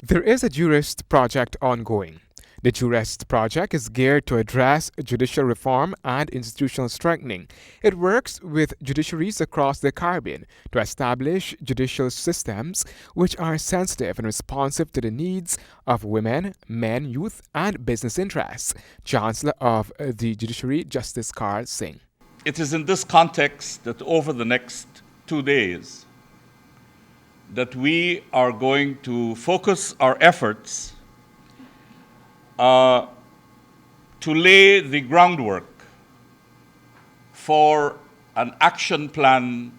There is a jurist project ongoing. The jurist project is geared to address judicial reform and institutional strengthening. It works with judiciaries across the Caribbean to establish judicial systems which are sensitive and responsive to the needs of women, men, youth, and business interests. Chancellor of the Judiciary, Justice Carl Singh. It is in this context that over the next 2 days, that we are going to focus our efforts to lay the groundwork for an action plan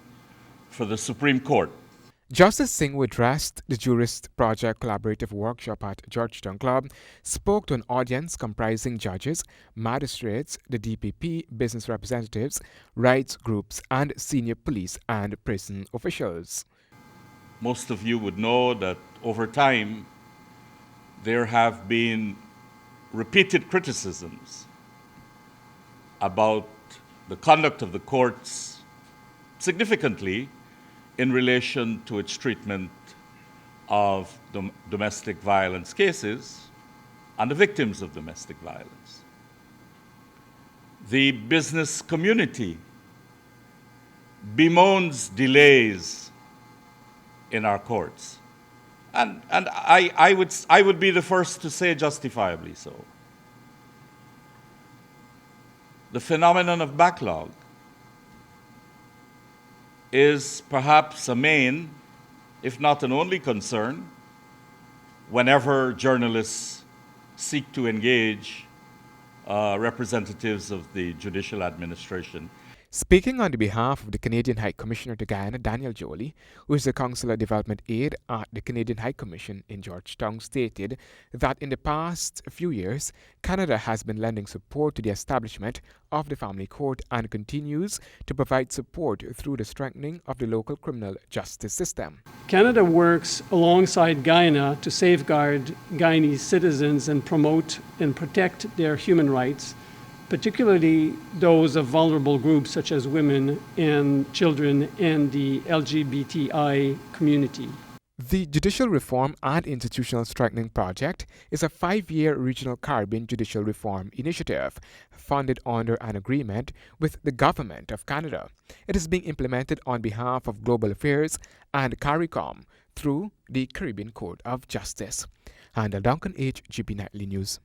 for the Supreme Court. Justice Singh, who addressed the Jurist Project Collaborative Workshop at Georgetown Club, spoke to an audience comprising judges, magistrates, the DPP, business representatives, rights groups, and senior police and prison officials. Most of you would know that over time, there have been repeated criticisms about the conduct of the courts, significantly in relation to its treatment of domestic violence cases and the victims of domestic violence. The business community bemoans delays in our courts. And I would be the first to say justifiably so. The phenomenon of backlog is perhaps a main, if not an only concern, whenever journalists seek to engage representatives of the judicial administration. Speaking on the behalf of the Canadian High Commissioner to Guyana, Daniel Joly, who is the Consular Development Aide at the Canadian High Commission in Georgetown, stated that in the past few years, Canada has been lending support to the establishment of the family court and continues to provide support through the strengthening of the local criminal justice system. Canada works alongside Guyana to safeguard Guyanese citizens and promote and protect their human rights, particularly those of vulnerable groups such as women and children and the LGBTI community. The Judicial Reform and Institutional Strengthening Project is a 5-year regional Caribbean judicial reform initiative funded under an agreement with the Government of Canada. It is being implemented on behalf of Global Affairs and CARICOM through the Caribbean Court of Justice. Handel Duncan, HGP Nightly News.